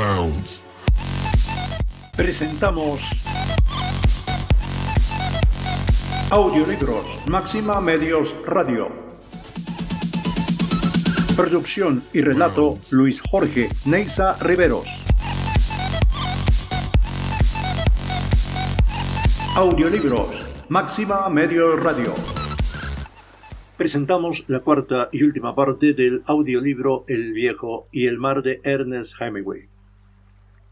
bounds. Presentamos Audiolibros Máxima Medios Radio. Producción y relato Luis Jorge Neiza Riveros. Audiolibros Máxima Medios Radio. Presentamos la cuarta y última parte del audiolibro El viejo y el mar de Ernest Hemingway.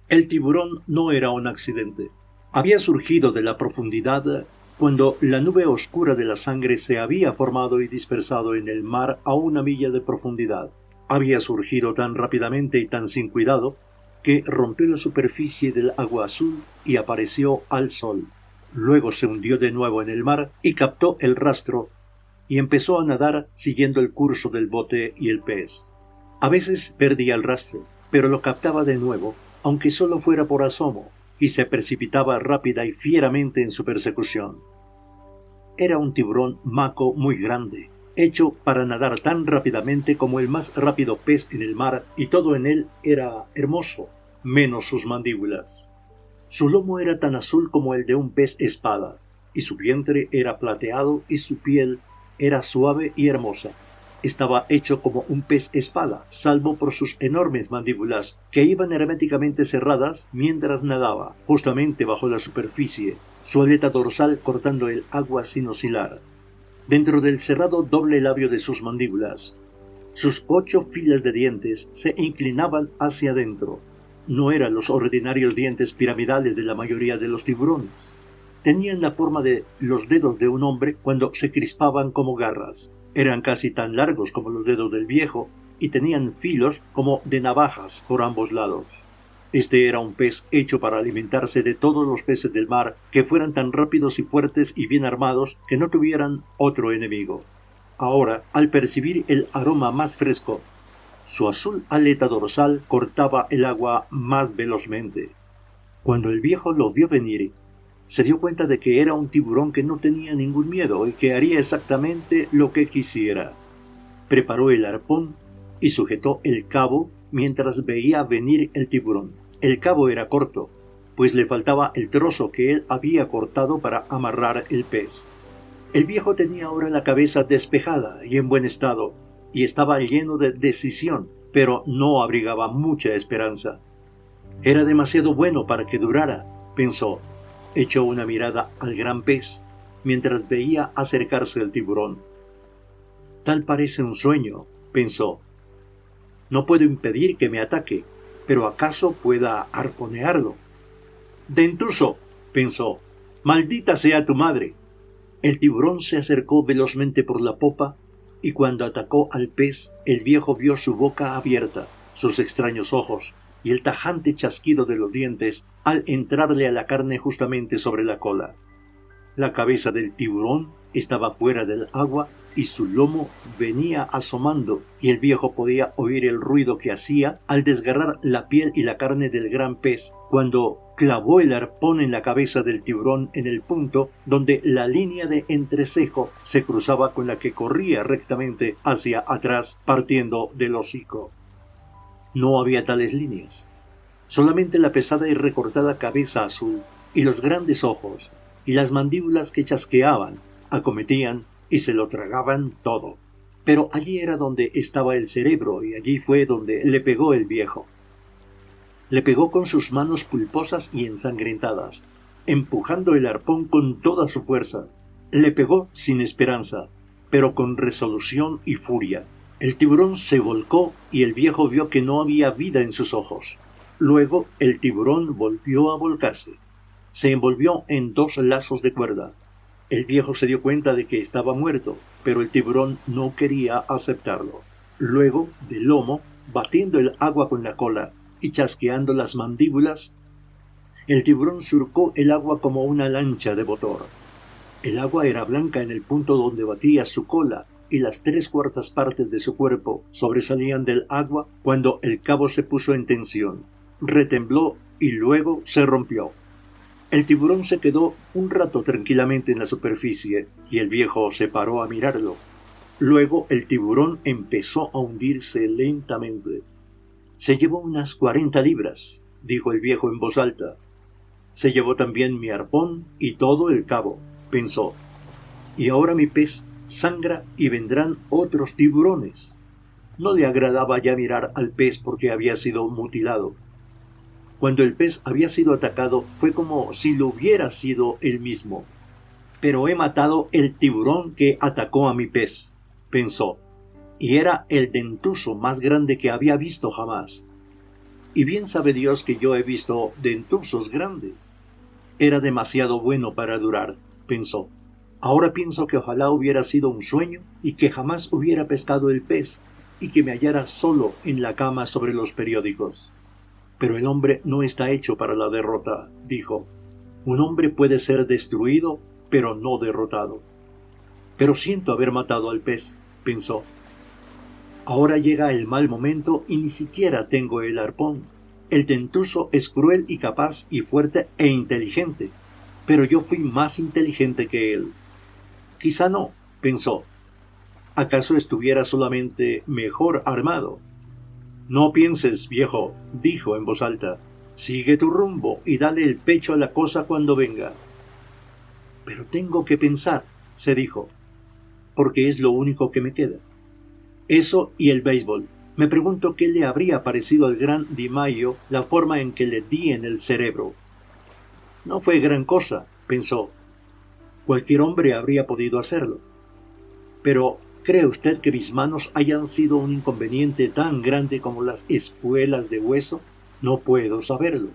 El tiburón no era un accidente. Había surgido de la profundidad cuando la nube oscura de la sangre se había formado y dispersado en el mar a 1 milla de profundidad. Había surgido tan rápidamente y tan sin cuidado que rompió la superficie del agua azul y apareció al sol. Luego se hundió de nuevo en el mar y captó el rastro y empezó a nadar siguiendo el curso del bote y el pez. A veces perdía el rastro, pero lo captaba de nuevo, aunque solo fuera por asomo, y se precipitaba rápida y fieramente en su persecución. Era un tiburón maco muy grande, hecho para nadar tan rápidamente como el más rápido pez en el mar, y todo en él era hermoso, menos sus mandíbulas. Su lomo era tan azul como el de un pez espada, y su vientre era plateado y su piel era suave y hermosa. Estaba hecho como un pez espada, salvo por sus enormes mandíbulas, que iban herméticamente cerradas mientras nadaba, justamente bajo la superficie, su aleta dorsal cortando el agua sin oscilar. Dentro del cerrado doble labio de sus mandíbulas, sus 8 filas de dientes se inclinaban hacia adentro. No eran los ordinarios dientes piramidales de la mayoría de los tiburones. Tenían la forma de los dedos de un hombre cuando se crispaban como garras. Eran casi tan largos como los dedos del viejo y tenían filos como de navajas por ambos lados. Este era un pez hecho para alimentarse de todos los peces del mar que fueran tan rápidos y fuertes y bien armados que no tuvieran otro enemigo. Ahora, al percibir el aroma más fresco, su azul aleta dorsal cortaba el agua más velozmente. Cuando el viejo lo vio venir, se dio cuenta de que era un tiburón que no tenía ningún miedo y que haría exactamente lo que quisiera. Preparó el arpón y sujetó el cabo mientras veía venir el tiburón. El cabo era corto, pues le faltaba el trozo que él había cortado para amarrar el pez. El viejo tenía ahora la cabeza despejada y en buen estado, y estaba lleno de decisión, pero no abrigaba mucha esperanza. Era demasiado bueno para que durara, pensó. Echó una mirada al gran pez, mientras veía acercarse el tiburón. Tal parece un sueño, pensó. No puedo impedir que me ataque, pero acaso pueda arponearlo. Dentuso, pensó, maldita sea tu madre. El tiburón se acercó velozmente por la popa, y cuando atacó al pez, el viejo vio su boca abierta, sus extraños ojos, y el tajante chasquido de los dientes al entrarle a la carne justamente sobre la cola. La cabeza del tiburón estaba fuera del agua y su lomo venía asomando, y el viejo podía oír el ruido que hacía al desgarrar la piel y la carne del gran pez cuando clavó el arpón en la cabeza del tiburón en el punto donde la línea de entrecejo se cruzaba con la que corría rectamente hacia atrás partiendo del hocico. No había tales líneas, solamente la pesada y recortada cabeza azul y los grandes ojos y las mandíbulas que chasqueaban, acometían y se lo tragaban todo. Pero allí era donde estaba el cerebro y allí fue donde le pegó el viejo. Le pegó con sus manos pulposas y ensangrentadas, empujando el arpón con toda su fuerza. Le pegó sin esperanza, pero con resolución y furia. El tiburón se volcó y el viejo vio que no había vida en sus ojos. Luego el tiburón volvió a volcarse. Se envolvió en 2 lazos de cuerda. El viejo se dio cuenta de que estaba muerto, pero el tiburón no quería aceptarlo. Luego, del lomo, batiendo el agua con la cola y chasqueando las mandíbulas, el tiburón surcó el agua como una lancha de motor. El agua era blanca en el punto donde batía su cola, y las 3/4 partes de su cuerpo sobresalían del agua cuando el cabo se puso en tensión. Retembló y luego se rompió. El tiburón se quedó un rato tranquilamente en la superficie y el viejo se paró a mirarlo. Luego el tiburón empezó a hundirse lentamente. Se llevó unas 40 libras, dijo el viejo en voz alta. Se llevó también mi arpón y todo el cabo, pensó. Y ahora mi pez sangra y vendrán otros tiburones. No le agradaba ya mirar al pez porque había sido mutilado. Cuando el pez había sido atacado fue como si lo hubiera sido él mismo. Pero he matado el tiburón que atacó a mi pez, pensó, y era el dentuzo más grande que había visto jamás. Y bien sabe Dios que yo he visto dentuzos grandes. Era demasiado bueno para durar, pensó. Ahora pienso que ojalá hubiera sido un sueño y que jamás hubiera pescado el pez y que me hallara solo en la cama sobre los periódicos. Pero el hombre no está hecho para la derrota, dijo. Un hombre puede ser destruido, pero no derrotado. Pero siento haber matado al pez, pensó. Ahora llega el mal momento y ni siquiera tengo el arpón. El dentuzo es cruel y capaz y fuerte e inteligente, pero yo fui más inteligente que él. Quizá no, pensó. ¿Acaso estuviera solamente mejor armado? No pienses, viejo, dijo en voz alta. Sigue tu rumbo y dale el pecho a la cosa cuando venga. Pero tengo que pensar, se dijo, porque es lo único que me queda. Eso y el béisbol. Me pregunto qué le habría parecido al gran Di Maio la forma en que le di en el cerebro. No fue gran cosa, pensó. Cualquier hombre habría podido hacerlo. Pero, ¿cree usted que mis manos hayan sido un inconveniente tan grande como las espuelas de hueso? No puedo saberlo.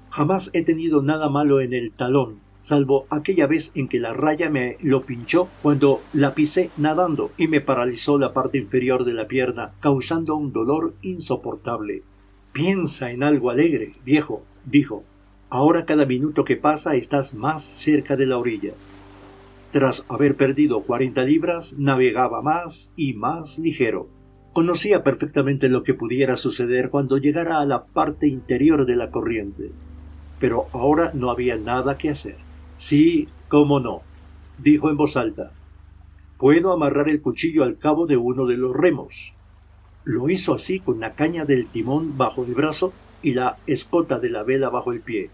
Jamás he tenido nada malo en el talón, salvo aquella vez en que la raya me lo pinchó cuando la pisé nadando y me paralizó la parte inferior de la pierna, causando un dolor insoportable. Piensa en algo alegre, viejo, dijo. Ahora cada minuto que pasa estás más cerca de la orilla. Tras haber perdido 40 libras, navegaba más y más ligero. Conocía perfectamente lo que pudiera suceder cuando llegara a la parte interior de la corriente. Pero ahora no había nada que hacer. Sí, cómo no, dijo en voz alta. Puedo amarrar el cuchillo al cabo de uno de los remos. Lo hizo así con la caña del timón bajo el brazo y la escota de la vela bajo el pie.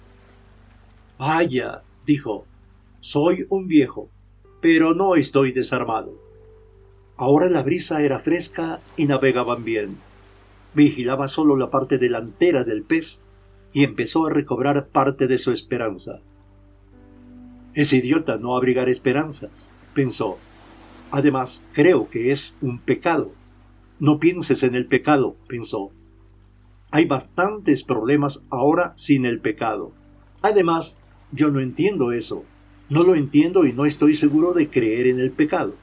Vaya, dijo, soy un viejo, pero no estoy desarmado. Ahora la brisa era fresca y navegaban bien. Vigilaba solo la parte delantera del pez y empezó a recobrar parte de su esperanza. Es idiota no abrigar esperanzas, pensó. Además, creo que es un pecado. No pienses en el pecado, pensó. Hay bastantes problemas ahora sin el pecado. Además, yo no entiendo eso. No lo entiendo y no estoy seguro de creer en el pecado.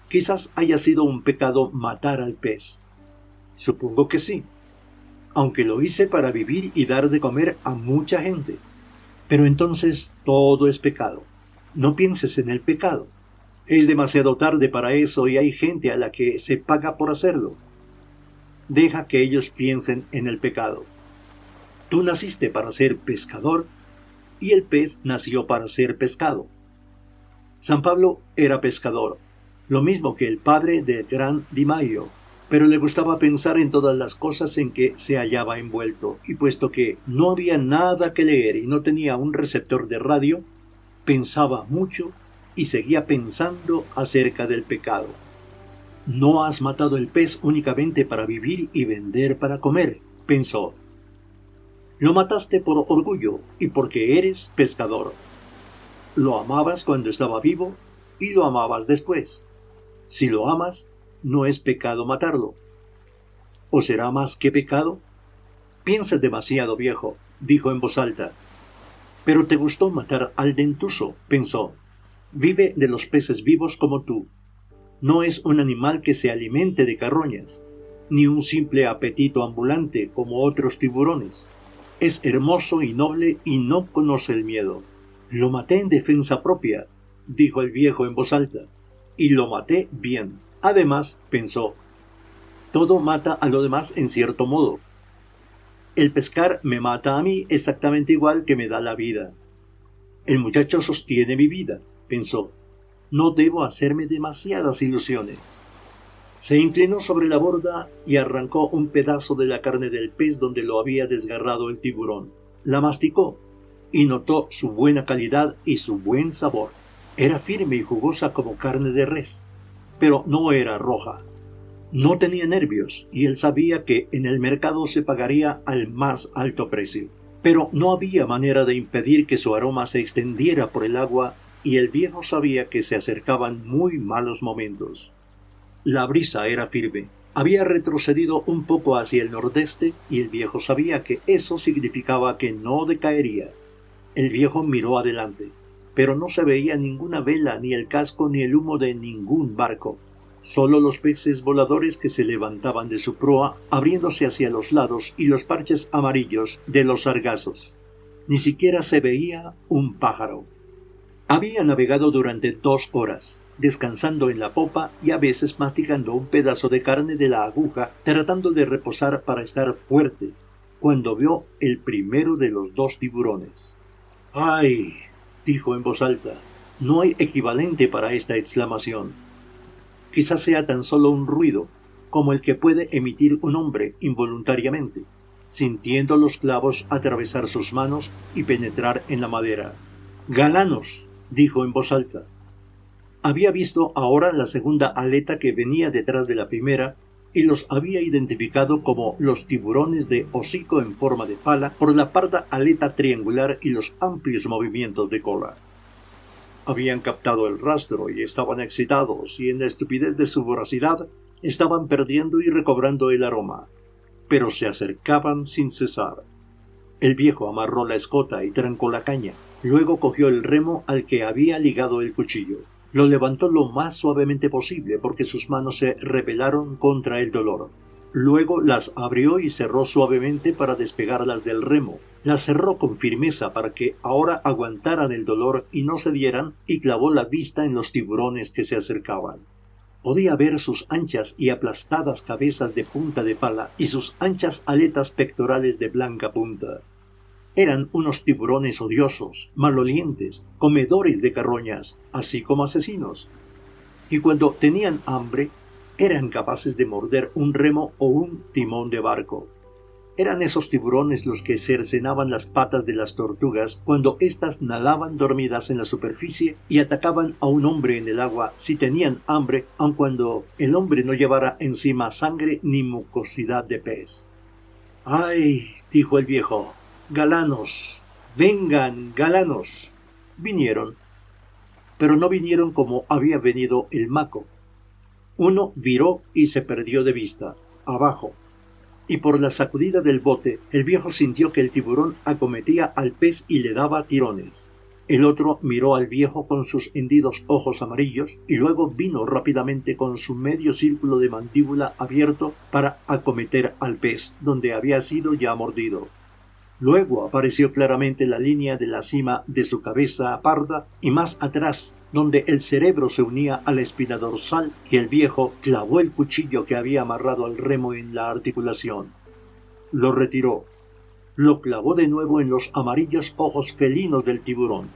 Quizás haya sido un pecado matar al pez. Supongo que sí. Aunque lo hice para vivir y dar de comer a mucha gente. Pero entonces todo es pecado. No pienses en el pecado. Es demasiado tarde para eso y hay gente a la que se paga por hacerlo. Deja que ellos piensen en el pecado. Tú naciste para ser pescador y el pez nació para ser pescado. San Pablo era pescador, lo mismo que el padre del gran Di Maio, pero le gustaba pensar en todas las cosas en que se hallaba envuelto, y puesto que no había nada que leer y no tenía un receptor de radio, pensaba mucho y seguía pensando acerca del pecado. No has matado el pez únicamente para vivir y vender para comer, pensó. Lo mataste por orgullo y porque eres pescador. Lo amabas cuando estaba vivo y lo amabas después. Si lo amas, no es pecado matarlo. ¿O será más que pecado? Piensas demasiado, viejo, dijo en voz alta. Pero te gustó matar al dentuzo, pensó. Vive de los peces vivos como tú. No es un animal que se alimente de carroñas, ni un simple apetito ambulante como otros tiburones. Es hermoso y noble y no conoce el miedo. Lo maté en defensa propia, dijo el viejo en voz alta, y lo maté bien. Además, pensó, todo mata a lo demás en cierto modo. El pescar me mata a mí exactamente igual que me da la vida. El muchacho sostiene mi vida, pensó. No debo hacerme demasiadas ilusiones. Se inclinó sobre la borda y arrancó un pedazo de la carne del pez donde lo había desgarrado el tiburón. La masticó y notó su buena calidad y su buen sabor. Era firme y jugosa como carne de res, pero no era roja. No tenía nervios y él sabía que en el mercado se pagaría al más alto precio. Pero no había manera de impedir que su aroma se extendiera por el agua y el viejo sabía que se acercaban muy malos momentos. La brisa era firme. Había retrocedido un poco hacia el nordeste y el viejo sabía que eso significaba que no decaería. El viejo miró adelante, pero no se veía ninguna vela, ni el casco, ni el humo de ningún barco. Solo los peces voladores que se levantaban de su proa, abriéndose hacia los lados, y los parches amarillos de los sargazos. Ni siquiera se veía un pájaro. Había navegado durante 2 horas, descansando en la popa y a veces masticando un pedazo de carne de la aguja, tratando de reposar para estar fuerte, cuando vio el primero de los 2 tiburones. ¡Ay!, dijo en voz alta. No hay equivalente para esta exclamación. Quizás sea tan solo un ruido, como el que puede emitir un hombre involuntariamente, sintiendo los clavos atravesar sus manos y penetrar en la madera. «¡Galanos!», dijo en voz alta. Había visto ahora la segunda aleta que venía detrás de la primera y los había identificado como los tiburones de hocico en forma de pala por la parda aleta triangular y los amplios movimientos de cola. Habían captado el rastro y estaban excitados, y en la estupidez de su voracidad estaban perdiendo y recobrando el aroma, pero se acercaban sin cesar. El viejo amarró la escota y trancó la caña. Luego cogió el remo al que había ligado el cuchillo. Lo levantó lo más suavemente posible porque sus manos se rebelaron contra el dolor. Luego las abrió y cerró suavemente para despegarlas del remo. Las cerró con firmeza para que ahora aguantaran el dolor y no cedieran, y clavó la vista en los tiburones que se acercaban. Podía ver sus anchas y aplastadas cabezas de punta de pala y sus anchas aletas pectorales de blanca punta. Eran unos tiburones odiosos, malolientes, comedores de carroñas, así como asesinos. Y cuando tenían hambre, eran capaces de morder un remo o un timón de barco. Eran esos tiburones los que cercenaban las patas de las tortugas cuando éstas nadaban dormidas en la superficie y atacaban a un hombre en el agua si tenían hambre, aun cuando el hombre no llevara encima sangre ni mucosidad de pez. «¡Ay!», dijo el viejo. «¡Galanos! ¡Vengan, galanos!». Vinieron, pero no vinieron como había venido el maco. Uno viró y se perdió de vista, abajo, y por la sacudida del bote el viejo sintió que el tiburón acometía al pez y le daba tirones. El otro miró al viejo con sus hendidos ojos amarillos y luego vino rápidamente con su medio círculo de mandíbula abierto para acometer al pez, donde había sido ya mordido. Luego apareció claramente la línea de la cima de su cabeza parda y más atrás, donde el cerebro se unía a la espina dorsal, y el viejo clavó el cuchillo que había amarrado al remo en la articulación. Lo retiró. Lo clavó de nuevo en los amarillos ojos felinos del tiburón.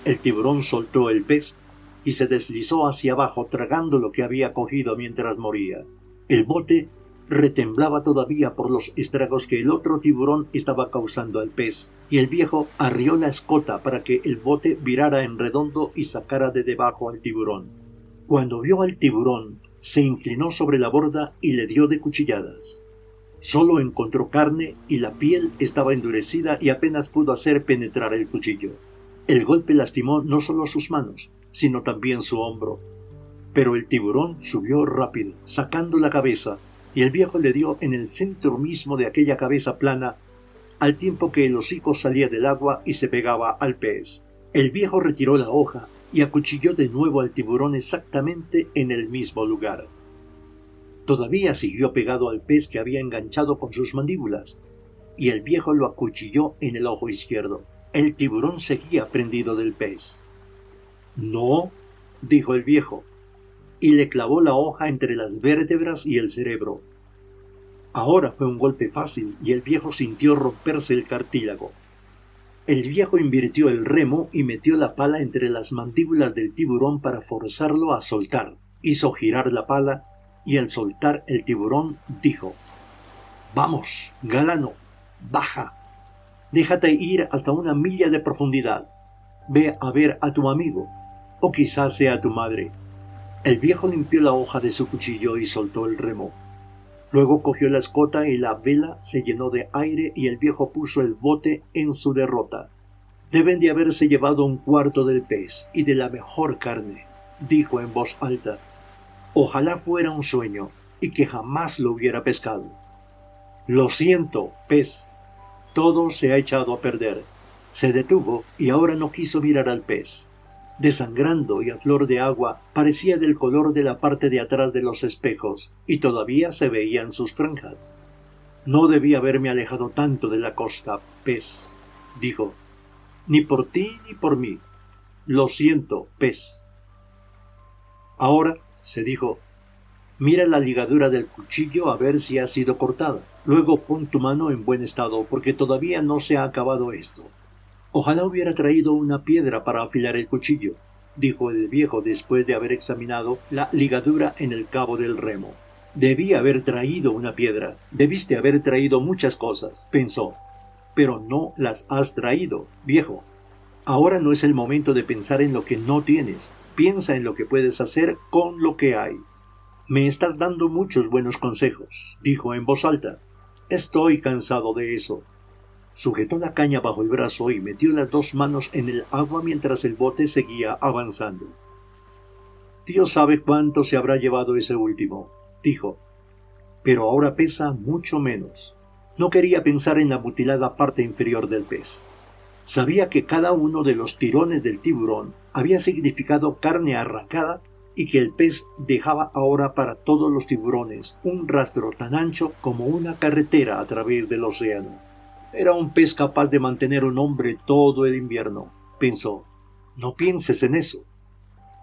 El tiburón soltó el pez y se deslizó hacia abajo tragando lo que había cogido mientras moría. El bote retemblaba todavía por los estragos que el otro tiburón estaba causando al pez, y el viejo arrió la escota para que el bote virara en redondo y sacara de debajo al tiburón. Cuando vio al tiburón, se inclinó sobre la borda y le dio de cuchilladas. Solo encontró carne y la piel estaba endurecida y apenas pudo hacer penetrar el cuchillo. El golpe lastimó no solo sus manos, sino también su hombro. Pero el tiburón subió rápido, sacando la cabeza, y el viejo le dio en el centro mismo de aquella cabeza plana, al tiempo que el hocico salía del agua y se pegaba al pez. El viejo retiró la hoja y acuchilló de nuevo al tiburón exactamente en el mismo lugar. Todavía siguió pegado al pez que había enganchado con sus mandíbulas, y el viejo lo acuchilló en el ojo izquierdo. El tiburón seguía prendido del pez. «No», dijo el viejo, y le clavó la hoja entre las vértebras y el cerebro. Ahora fue un golpe fácil y el viejo sintió romperse el cartílago. El viejo invirtió el remo y metió la pala entre las mandíbulas del tiburón para forzarlo a soltar. Hizo girar la pala y al soltar el tiburón dijo: «Vamos, galano, baja. Déjate ir hasta 1 milla de profundidad. Ve a ver a tu amigo, o quizás sea tu madre». El viejo limpió la hoja de su cuchillo y soltó el remo. Luego cogió la escota y la vela se llenó de aire y el viejo puso el bote en su derrota. «Deben de haberse llevado 1/4 del pez y de la mejor carne», dijo en voz alta. «Ojalá fuera un sueño y que jamás lo hubiera pescado. Lo siento, pez. Todo se ha echado a perder». Se detuvo y ahora no quiso mirar al pez. Desangrando y a flor de agua, parecía del color de la parte de atrás de los espejos, y todavía se veían sus franjas. «No debí haberme alejado tanto de la costa, pez», dijo. «Ni por ti ni por mí. Lo siento, pez». «Ahora», se dijo, «mira la ligadura del cuchillo a ver si ha sido cortada. Luego pon tu mano en buen estado, porque todavía no se ha acabado esto». «Ojalá hubiera traído una piedra para afilar el cuchillo», dijo el viejo después de haber examinado la ligadura en el cabo del remo. «Debí haber traído una piedra. Debiste haber traído muchas cosas», pensó. «Pero no las has traído, viejo. Ahora no es el momento de pensar en lo que no tienes. Piensa en lo que puedes hacer con lo que hay». «Me estás dando muchos buenos consejos», dijo en voz alta. «Estoy cansado de eso». Sujetó la caña bajo el brazo y metió las 2 manos en el agua mientras el bote seguía avanzando. «Dios sabe cuánto se habrá llevado ese último», dijo. «Pero ahora pesa mucho menos». No quería pensar en la mutilada parte inferior del pez. Sabía que cada uno de los tirones del tiburón había significado carne arrancada y que el pez dejaba ahora para todos los tiburones un rastro tan ancho como una carretera a través del océano. Era un pez capaz de mantener un hombre todo el invierno, pensó. No pienses en eso.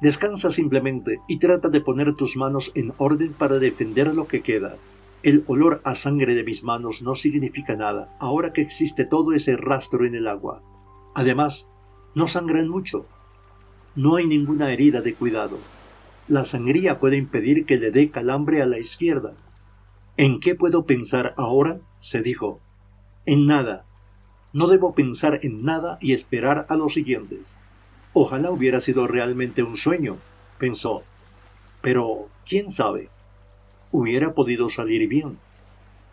Descansa simplemente y trata de poner tus manos en orden para defender lo que queda. El olor a sangre de mis manos no significa nada, ahora que existe todo ese rastro en el agua. Además, no sangran mucho. No hay ninguna herida de cuidado. La sangría puede impedir que le dé calambre a la izquierda. ¿En qué puedo pensar ahora?, se dijo. En nada. No debo pensar en nada y esperar a los siguientes. Ojalá hubiera sido realmente un sueño, pensó. Pero, ¿quién sabe? Hubiera podido salir bien.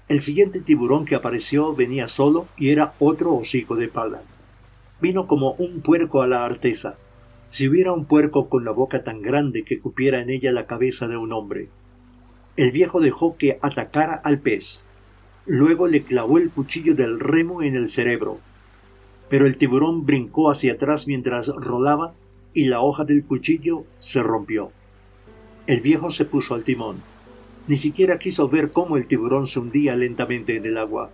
El siguiente tiburón que apareció venía solo y era otro hocico de pala. Vino como un puerco a la artesa. Si hubiera un puerco con la boca tan grande que cupiera en ella la cabeza de un hombre. El viejo dejó que atacara al pez. Luego le clavó el cuchillo del remo en el cerebro. Pero el tiburón brincó hacia atrás mientras rolaba y la hoja del cuchillo se rompió. El viejo se puso al timón. Ni siquiera quiso ver cómo el tiburón se hundía lentamente en el agua,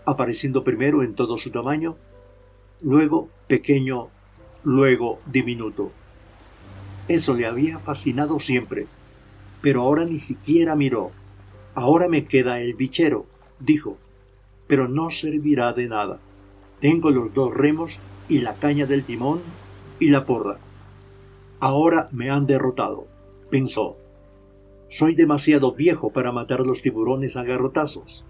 apareciendo primero en todo su tamaño, luego pequeño, luego diminuto. Eso le había fascinado siempre, pero ahora ni siquiera miró. Ahora me queda el bichero, dijo, pero no servirá de nada. Tengo los 2 remos y la caña del timón y la porra. Ahora me han derrotado, pensó. Soy demasiado viejo para matar los tiburones a garrotazos.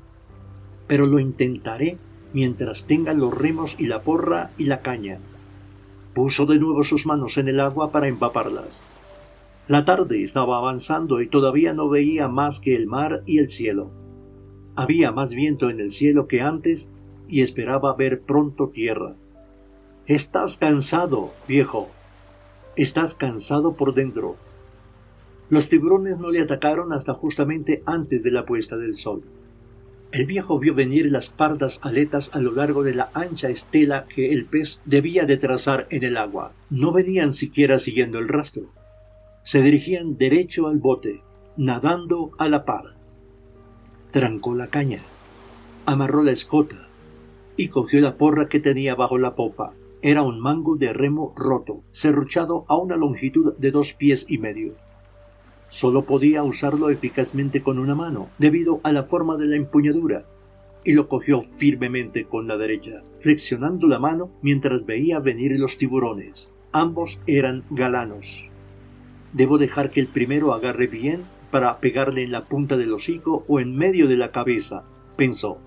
Pero lo intentaré mientras tenga los remos y la porra y la caña. Puso de nuevo sus manos en el agua para empaparlas. La tarde estaba avanzando y todavía no veía más que el mar y el cielo. Había más viento en el cielo que antes y esperaba ver pronto tierra. «Estás cansado, viejo. Estás cansado por dentro». Los tiburones no le atacaron hasta justamente antes de la puesta del sol. El viejo vio venir las pardas aletas a lo largo de la ancha estela que el pez debía de trazar en el agua. No venían siquiera siguiendo el rastro. Se dirigían derecho al bote, nadando a la par. Trancó la caña, amarró la escota y cogió la porra que tenía bajo la popa. Era un mango de remo roto, serruchado a una longitud de 2 pies y medio. Solo podía usarlo eficazmente con una mano, debido a la forma de la empuñadura, y lo cogió firmemente con la derecha, flexionando la mano mientras veía venir los tiburones. Ambos eran galanos. «Debo dejar que el primero agarre bien», para pegarle en la punta del hocico o en medio de la cabeza, pensó.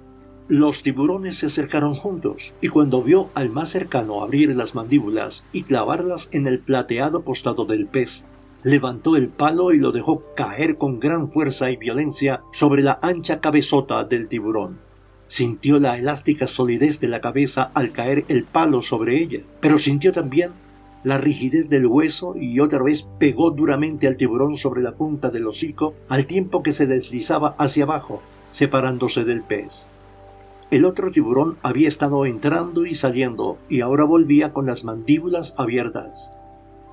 Los tiburones se acercaron juntos, y cuando vio al más cercano abrir las mandíbulas y clavarlas en el plateado costado del pez, levantó el palo y lo dejó caer con gran fuerza y violencia sobre la ancha cabezota del tiburón. Sintió la elástica solidez de la cabeza al caer el palo sobre ella, pero sintió también la rigidez del hueso y otra vez pegó duramente al tiburón sobre la punta del hocico al tiempo que se deslizaba hacia abajo, separándose del pez. El otro tiburón había estado entrando y saliendo y ahora volvía con las mandíbulas abiertas.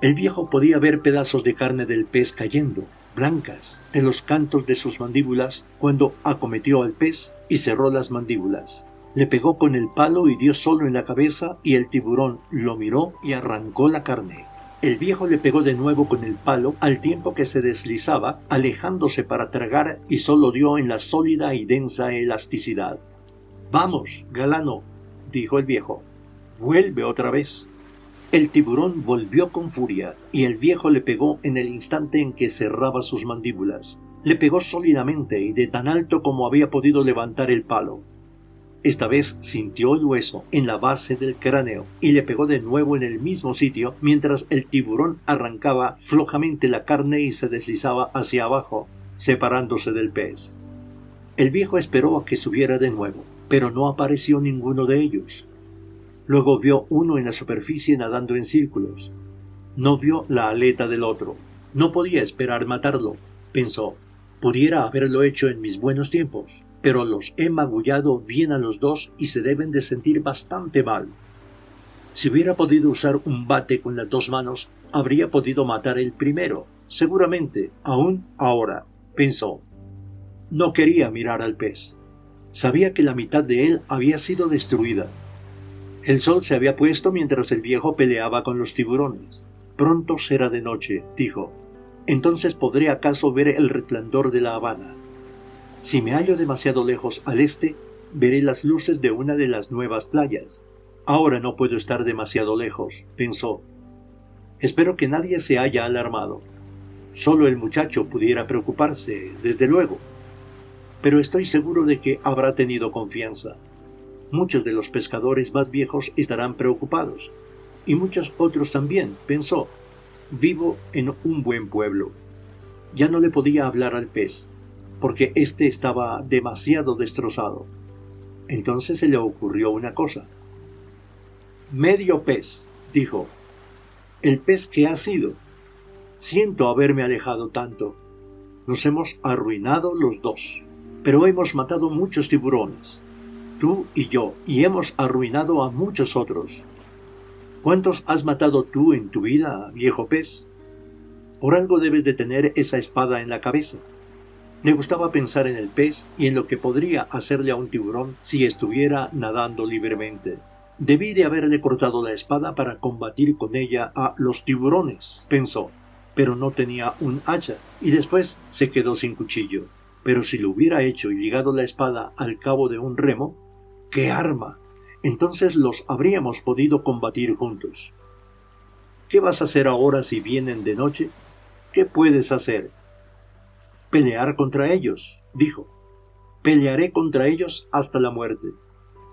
El viejo podía ver pedazos de carne del pez cayendo, blancas, de los cantos de sus mandíbulas cuando acometió al pez y cerró las mandíbulas. Le pegó con el palo y dio solo en la cabeza y el tiburón lo miró y arrancó la carne. El viejo le pegó de nuevo con el palo al tiempo que se deslizaba, alejándose para tragar y solo dio en la sólida y densa elasticidad. «Vamos, galano», dijo el viejo, «vuelve otra vez». El tiburón volvió con furia y el viejo le pegó en el instante en que cerraba sus mandíbulas. Le pegó sólidamente y de tan alto como había podido levantar el palo. Esta vez sintió el hueso en la base del cráneo y le pegó de nuevo en el mismo sitio mientras el tiburón arrancaba flojamente la carne y se deslizaba hacia abajo, separándose del pez. El viejo esperó a que subiera de nuevo, pero no apareció ninguno de ellos. Luego vio uno en la superficie nadando en círculos. No vio la aleta del otro. No podía esperar matarlo, pensó. Pudiera haberlo hecho en mis buenos tiempos, pero los he magullado bien a los dos y se deben de sentir bastante mal. Si hubiera podido usar un bate con las dos manos, habría podido matar el primero, seguramente, aún ahora, pensó. No quería mirar al pez. Sabía que la mitad de él había sido destruida. El sol se había puesto mientras el viejo peleaba con los tiburones. Pronto será de noche, dijo. Entonces podré acaso ver el resplandor de La Habana. Si me hallo demasiado lejos al este, veré las luces de una de las nuevas playas. Ahora no puedo estar demasiado lejos, pensó. Espero que nadie se haya alarmado. Solo el muchacho pudiera preocuparse, desde luego. Pero estoy seguro de que habrá tenido confianza. Muchos de los pescadores más viejos estarán preocupados, y muchos otros también, pensó. Vivo en un buen pueblo. Ya no le podía hablar al pez, porque éste estaba demasiado destrozado. Entonces se le ocurrió una cosa. «Medio pez», dijo. «¿El pez qué ha sido? Siento haberme alejado tanto. Nos hemos arruinado los dos, pero hemos matado muchos tiburones. Tú y yo, y hemos arruinado a muchos otros. ¿Cuántos has matado tú en tu vida, viejo pez? Por algo debes de tener esa espada en la cabeza». Le gustaba pensar en el pez y en lo que podría hacerle a un tiburón si estuviera nadando libremente. Debí de haberle cortado la espada para combatir con ella a los tiburones, pensó, pero no tenía un hacha, y después se quedó sin cuchillo. Pero si lo hubiera hecho y ligado la espada al cabo de un remo, ¡qué arma! Entonces los habríamos podido combatir juntos. ¿Qué vas a hacer ahora si vienen de noche? ¿Qué puedes hacer? Pelear contra ellos, dijo. Pelearé contra ellos hasta la muerte.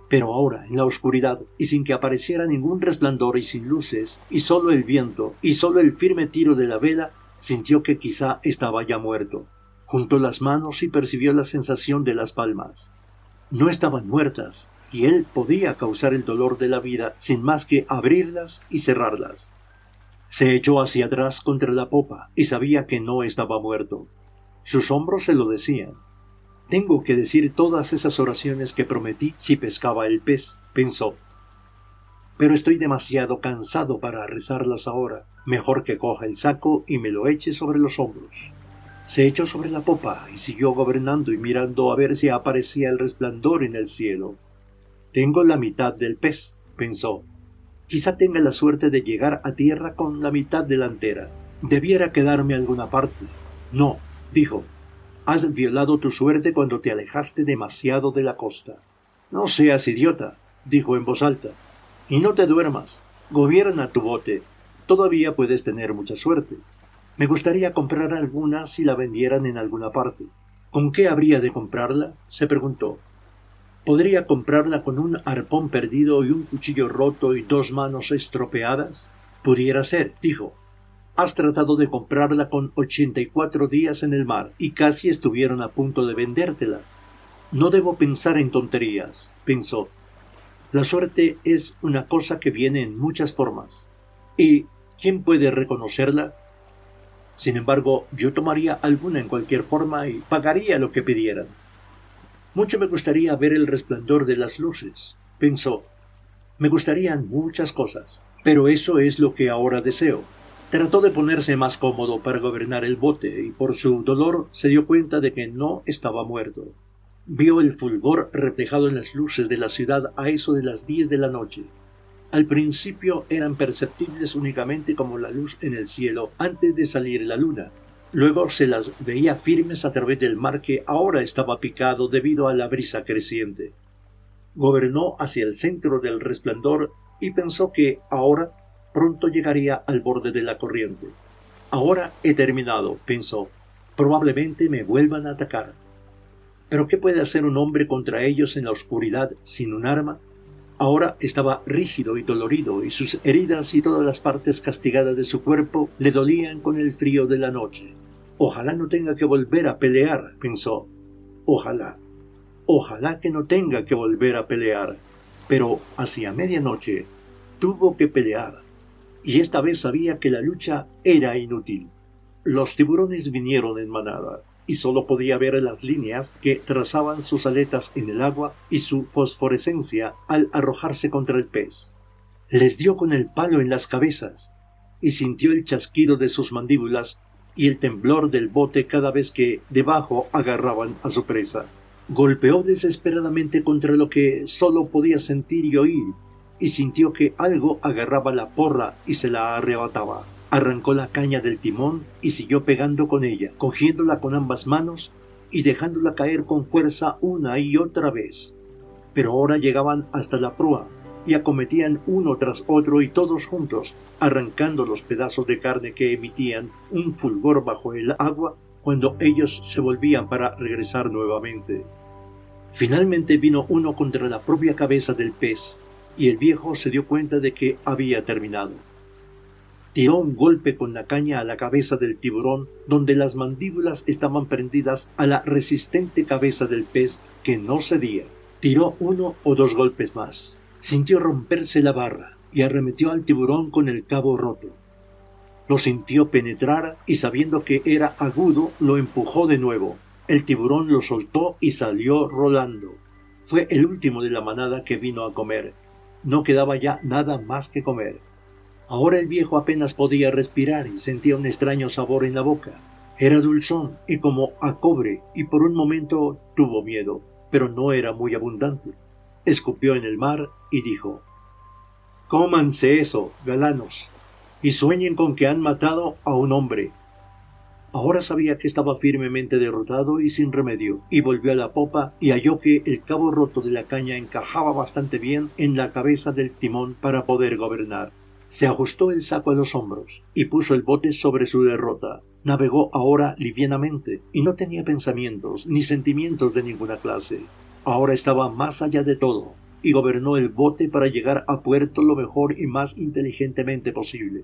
Pero ahora, en la oscuridad, y sin que apareciera ningún resplandor y sin luces, y solo el viento, y solo el firme tiro de la vela, sintió que quizá estaba ya muerto. Juntó las manos y percibió la sensación de las palmas. No estaban muertas, y él podía causar el dolor de la vida sin más que abrirlas y cerrarlas. Se echó hacia atrás contra la popa y sabía que no estaba muerto. Sus hombros se lo decían. Tengo que decir todas esas oraciones que prometí si pescaba el pez, pensó. Pero estoy demasiado cansado para rezarlas ahora. Mejor que coja el saco y me lo eche sobre los hombros. Se echó sobre la popa y siguió gobernando y mirando a ver si aparecía el resplandor en el cielo. Tengo la mitad del pez, pensó. Quizá tenga la suerte de llegar a tierra con la mitad delantera. Debiera quedarme alguna parte. No, dijo. Has violado tu suerte cuando te alejaste demasiado de la costa. No seas idiota, dijo en voz alta. Y no te duermas. Gobierna tu bote. Todavía puedes tener mucha suerte. Me gustaría comprar alguna si la vendieran en alguna parte. ¿Con qué habría de comprarla?, se preguntó. ¿Podría comprarla con un arpón perdido y un cuchillo roto y 2 manos estropeadas? Pudiera ser, dijo. Has tratado de comprarla con 84 días en el mar y casi estuvieron a punto de vendértela. No debo pensar en tonterías, pensó. La suerte es una cosa que viene en muchas formas. ¿Y quién puede reconocerla? Sin embargo, yo tomaría alguna en cualquier forma y pagaría lo que pidieran. Mucho me gustaría ver el resplandor de las luces, pensó. Me gustarían muchas cosas, pero eso es lo que ahora deseo. Trató de ponerse más cómodo para gobernar el bote y por su dolor se dio cuenta de que no estaba muerto. Vio el fulgor reflejado en las luces de la ciudad a eso de las 10 de la noche. Al principio eran perceptibles únicamente como la luz en el cielo antes de salir la luna. Luego se las veía firmes a través del mar que ahora estaba picado debido a la brisa creciente. Gobernó hacia el centro del resplandor y pensó que ahora pronto llegaría al borde de la corriente. Ahora he terminado, pensó. Probablemente me vuelvan a atacar. ¿Pero qué puede hacer un hombre contra ellos en la oscuridad sin un arma? Ahora estaba rígido y dolorido, y sus heridas y todas las partes castigadas de su cuerpo le dolían con el frío de la noche. Ojalá no tenga que volver a pelear, pensó. Ojalá que no tenga que volver a pelear. Pero hacia medianoche tuvo que pelear, y esta vez sabía que la lucha era inútil. Los tiburones vinieron en manada, y solo podía ver las líneas que trazaban sus aletas en el agua y su fosforescencia al arrojarse contra el pez. Les dio con el palo en las cabezas, y sintió el chasquido de sus mandíbulas y el temblor del bote cada vez que debajo agarraban a su presa. Golpeó desesperadamente contra lo que solo podía sentir y oír, y sintió que algo agarraba la porra y se la arrebataba. Arrancó la caña del timón y siguió pegando con ella, cogiéndola con ambas manos y dejándola caer con fuerza una y otra vez. Pero ahora llegaban hasta la proa y acometían uno tras otro y todos juntos, arrancando los pedazos de carne que emitían un fulgor bajo el agua cuando ellos se volvían para regresar nuevamente. Finalmente vino uno contra la propia cabeza del pez, y el viejo se dio cuenta de que había terminado. Tiró un golpe con la caña a la cabeza del tiburón, donde las mandíbulas estaban prendidas a la resistente cabeza del pez que no cedía. Tiró 1 o 2 golpes más. Sintió romperse la barra y arremetió al tiburón con el cabo roto. Lo sintió penetrar y sabiendo que era agudo, lo empujó de nuevo. El tiburón lo soltó y salió rolando. Fue el último de la manada que vino a comer. No quedaba ya nada más que comer. Ahora el viejo apenas podía respirar y sentía un extraño sabor en la boca. Era dulzón y como a cobre, y por un momento tuvo miedo, pero no era muy abundante. Escupió en el mar y dijo: «Cómanse eso, galanos, y sueñen con que han matado a un hombre». Ahora sabía que estaba firmemente derrotado y sin remedio, y volvió a la popa y halló que el cabo roto de la caña encajaba bastante bien en la cabeza del timón para poder gobernar. Se ajustó el saco a los hombros y puso el bote sobre su derrota. Navegó ahora livianamente y no tenía pensamientos ni sentimientos de ninguna clase. Ahora estaba más allá de todo y gobernó el bote para llegar a puerto lo mejor y más inteligentemente posible.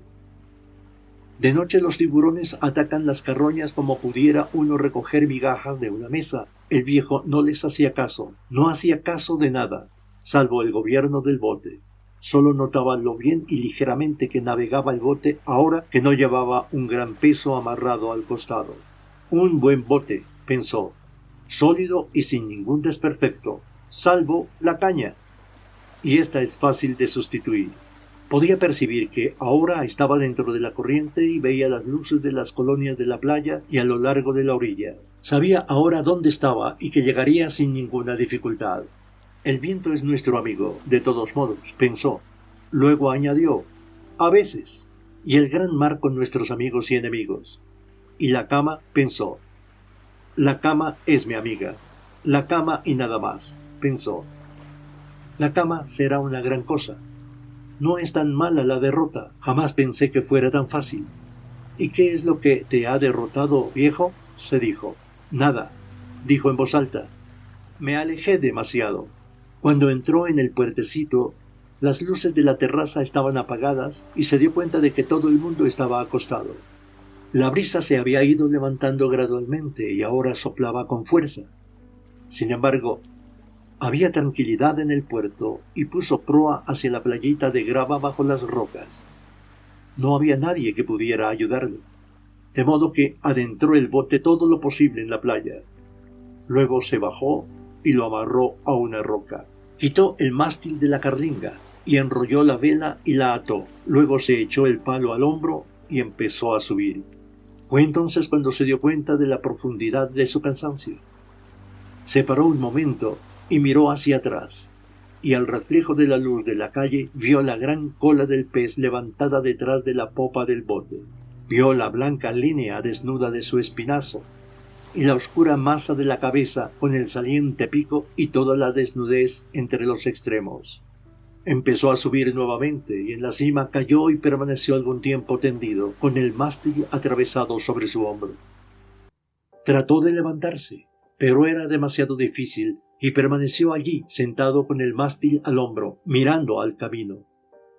De noche los tiburones atacan las carroñas como pudiera uno recoger migajas de una mesa. El viejo no les hacía caso, no hacía caso de nada, salvo el gobierno del bote. Solo notaba lo bien y ligeramente que navegaba el bote ahora que no llevaba un gran peso amarrado al costado. Un buen bote, pensó, sólido y sin ningún desperfecto, salvo la caña. Y esta es fácil de sustituir. Podía percibir que ahora estaba dentro de la corriente y veía las luces de las colonias de la playa y a lo largo de la orilla. Sabía ahora dónde estaba y que llegaría sin ninguna dificultad. El viento es nuestro amigo, de todos modos, pensó. Luego añadió, a veces, y el gran mar con nuestros amigos y enemigos. Y la cama, pensó. La cama es mi amiga. La cama y nada más, pensó. La cama será una gran cosa. No es tan mala la derrota. Jamás pensé que fuera tan fácil. ¿Y qué es lo que te ha derrotado, viejo? Se dijo. Nada, dijo en voz alta. Me alejé demasiado. Cuando entró en el puertecito, las luces de la terraza estaban apagadas y se dio cuenta de que todo el mundo estaba acostado. La brisa se había ido levantando gradualmente y ahora soplaba con fuerza. Sin embargo, había tranquilidad en el puerto y puso proa hacia la playita de grava bajo las rocas. No había nadie que pudiera ayudarle, de modo que adentró el bote todo lo posible en la playa. Luego se bajó y lo amarró a una roca. Quitó el mástil de la carlinga y enrolló la vela y la ató. Luego se echó el palo al hombro y empezó a subir. Fue entonces cuando se dio cuenta de la profundidad de su cansancio. Se paró un momento y miró hacia atrás, y al reflejo de la luz de la calle vio la gran cola del pez levantada detrás de la popa del bote. Vio la blanca línea desnuda de su espinazo, y la oscura masa de la cabeza con el saliente pico y toda la desnudez entre los extremos. Empezó a subir nuevamente y en la cima cayó y permaneció algún tiempo tendido, con el mástil atravesado sobre su hombro. Trató de levantarse, pero era demasiado difícil y permaneció allí sentado con el mástil al hombro, mirando al camino.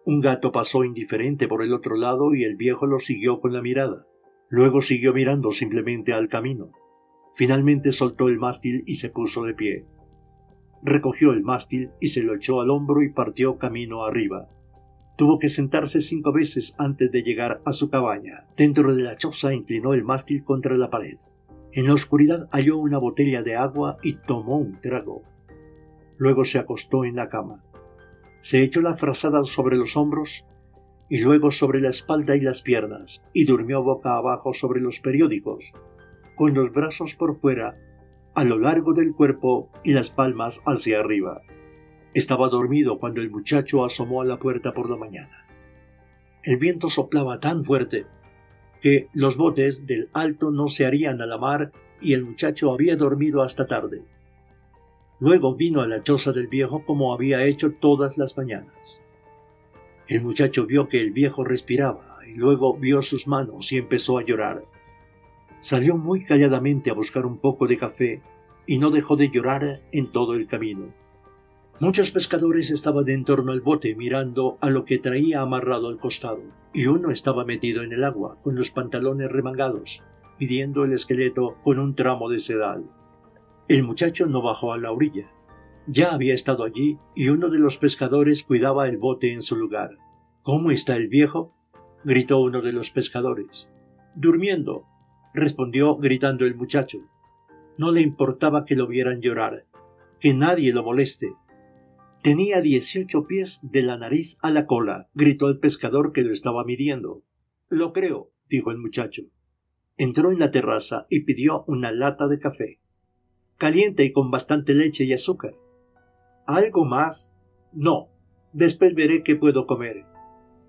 Un gato pasó indiferente por el otro lado y el viejo lo siguió con la mirada. Luego siguió mirando simplemente al camino. Finalmente soltó el mástil y se puso de pie. Recogió el mástil y se lo echó al hombro y partió camino arriba. Tuvo que sentarse 5 veces antes de llegar a su cabaña. Dentro de la choza inclinó el mástil contra la pared. En la oscuridad halló una botella de agua y tomó un trago. Luego se acostó en la cama. Se echó la frazada sobre los hombros y luego sobre la espalda y las piernas, y durmió boca abajo sobre los periódicos, con los brazos por fuera, a lo largo del cuerpo y las palmas hacia arriba. Estaba dormido cuando el muchacho asomó a la puerta por la mañana. El viento soplaba tan fuerte que los botes del Alto no se harían a la mar y el muchacho había dormido hasta tarde. Luego vino a la choza del viejo como había hecho todas las mañanas. El muchacho vio que el viejo respiraba y luego vio sus manos y empezó a llorar. Salió muy calladamente a buscar un poco de café y no dejó de llorar en todo el camino. Muchos pescadores estaban en torno al bote mirando a lo que traía amarrado al costado, y uno estaba metido en el agua con los pantalones remangados, midiendo el esqueleto con un tramo de sedal. El muchacho no bajó a la orilla. Ya había estado allí y uno de los pescadores cuidaba el bote en su lugar. ¿Cómo está el viejo?, gritó uno de los pescadores. Durmiendo, respondió gritando el muchacho. No le importaba que lo vieran llorar, que nadie lo moleste. Tenía 18 pies de la nariz a la cola, gritó el pescador que lo estaba midiendo. Lo creo, dijo el muchacho. Entró en la terraza y pidió una lata de café. Caliente y con bastante leche y azúcar. ¿Algo más? No. Después veré qué puedo comer.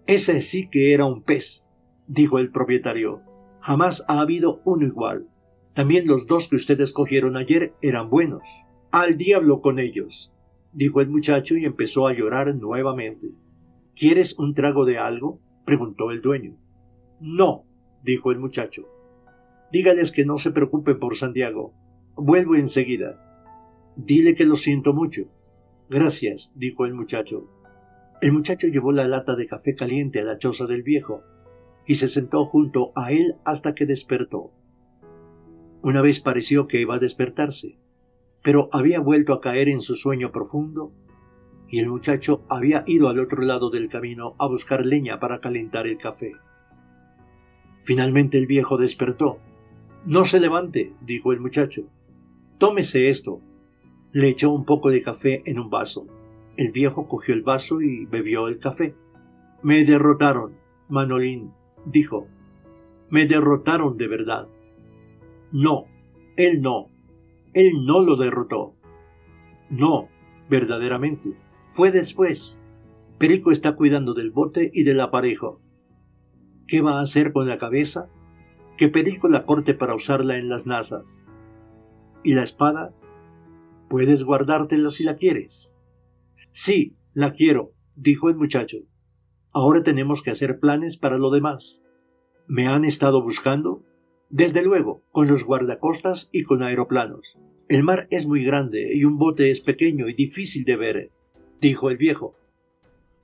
Ese sí que era un pez, dijo el propietario. Jamás ha habido uno igual. También los 2 que ustedes cogieron ayer eran buenos. Al diablo con ellos, dijo el muchacho y empezó a llorar nuevamente. ¿Quieres un trago de algo?, preguntó el dueño. No, dijo el muchacho. Dígales que no se preocupen por Santiago. Vuelvo enseguida. Dile que lo siento mucho. Gracias, dijo el muchacho. El muchacho llevó la lata de café caliente a la choza del viejo y se sentó junto a él hasta que despertó. Una vez pareció que iba a despertarse, pero había vuelto a caer en su sueño profundo y el muchacho había ido al otro lado del camino a buscar leña para calentar el café. Finalmente el viejo despertó. No se levante, dijo el muchacho. Tómese esto. Le echó un poco de café en un vaso. El viejo cogió el vaso y bebió el café. Me derrotaron, Manolín, dijo. Me derrotaron de verdad. No, él no. Él no lo derrotó. No, verdaderamente. Fue después. Perico está cuidando del bote y del aparejo. ¿Qué va a hacer con la cabeza? Que Perico la corte para usarla en las nazas. ¿Y la espada? Puedes guardártela si la quieres. Sí, la quiero, dijo el muchacho. Ahora tenemos que hacer planes para lo demás. ¿Me han estado buscando? Desde luego, con los guardacostas y con aeroplanos. El mar es muy grande y un bote es pequeño y difícil de ver, dijo el viejo.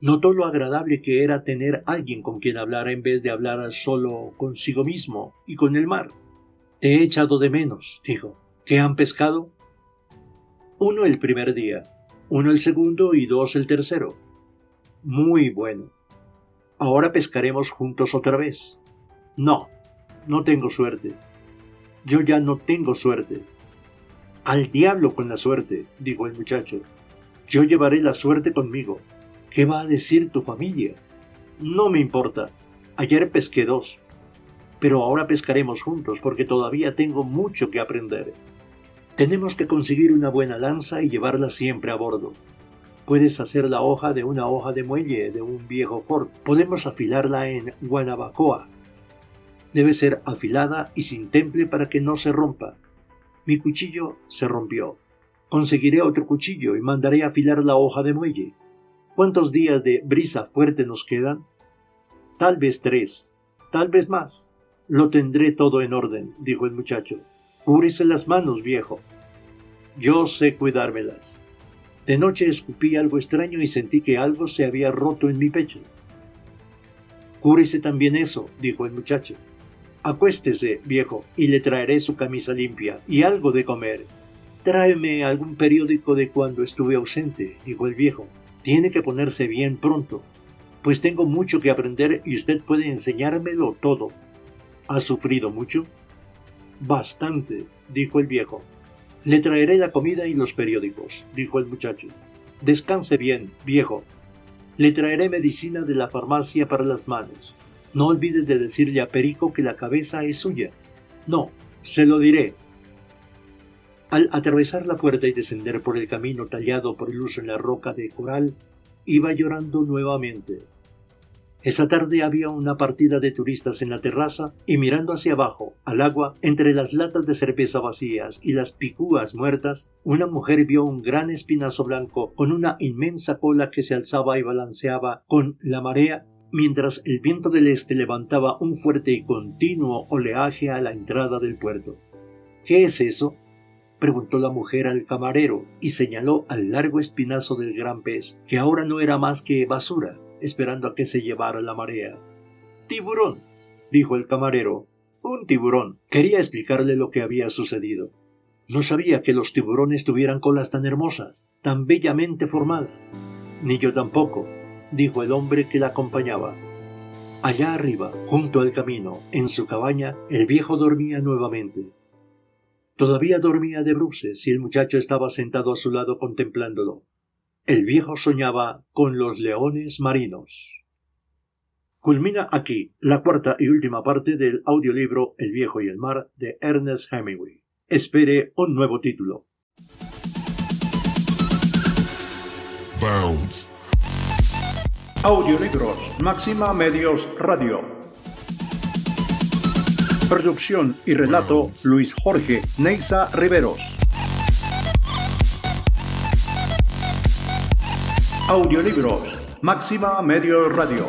Notó lo agradable que era tener alguien con quien hablar en vez de hablar solo consigo mismo y con el mar. Te he echado de menos, dijo. ¿Qué han pescado? 1 el primer día, 1 el segundo y 2 el tercero. Muy bueno. Ahora pescaremos juntos otra vez. No, no tengo suerte. Yo ya no tengo suerte. Al diablo con la suerte, dijo el muchacho. Yo llevaré la suerte conmigo. ¿Qué va a decir tu familia? No me importa. Ayer pesqué 2. Pero ahora pescaremos juntos porque todavía tengo mucho que aprender. Tenemos que conseguir una buena lanza y llevarla siempre a bordo. Puedes hacer la hoja de una hoja de muelle de un viejo Ford. Podemos afilarla en Guanabacoa. Debe ser afilada y sin temple para que no se rompa. Mi cuchillo se rompió. Conseguiré otro cuchillo y mandaré afilar la hoja de muelle. ¿Cuántos días de brisa fuerte nos quedan? Tal vez 3, tal vez más. Lo tendré todo en orden, dijo el muchacho. Cúbrese las manos, viejo. Yo sé cuidármelas. De noche escupí algo extraño y sentí que algo se había roto en mi pecho. Cúbrese también eso, dijo el muchacho. Acuéstese, viejo, y le traeré su camisa limpia y algo de comer. Tráeme algún periódico de cuando estuve ausente, dijo el viejo. Tiene que ponerse bien pronto, pues tengo mucho que aprender y usted puede enseñármelo todo. ¿Ha sufrido mucho? Bastante, dijo el viejo. Le traeré la comida y los periódicos, dijo el muchacho. Descanse bien, viejo. Le traeré medicina de la farmacia para las manos. No olvide de decirle a Perico que la cabeza es suya. No, se lo diré. Al atravesar la puerta y descender por el camino tallado por el uso en la roca de coral, iba llorando nuevamente. Esa tarde había una partida de turistas en la terraza y mirando hacia abajo, al agua, entre las latas de cerveza vacías y las picúas muertas, una mujer vio un gran espinazo blanco con una inmensa cola que se alzaba y balanceaba con la marea, mientras el viento del este levantaba un fuerte y continuo oleaje a la entrada del puerto. ¿Qué es eso?, preguntó la mujer al camarero y señaló al largo espinazo del gran pez, que ahora no era más que basura, esperando a que se llevara la marea. «Tiburón», dijo el camarero. «Un tiburón». Quería explicarle lo que había sucedido. No sabía que los tiburones tuvieran colas tan hermosas, tan bellamente formadas. «Ni yo tampoco», dijo el hombre que la acompañaba. Allá arriba, junto al camino, en su cabaña, el viejo dormía nuevamente. Todavía dormía de bruces y el muchacho estaba sentado a su lado contemplándolo. El viejo soñaba con los leones marinos. Culmina aquí la cuarta y última parte del audiolibro El viejo y el mar de Ernest Hemingway. Espere un nuevo título. Bounce. Audiolibros Máxima Medios Radio. Producción y relato Luis Jorge Neiza Riveros. Audiolibros Máxima Medios Radio.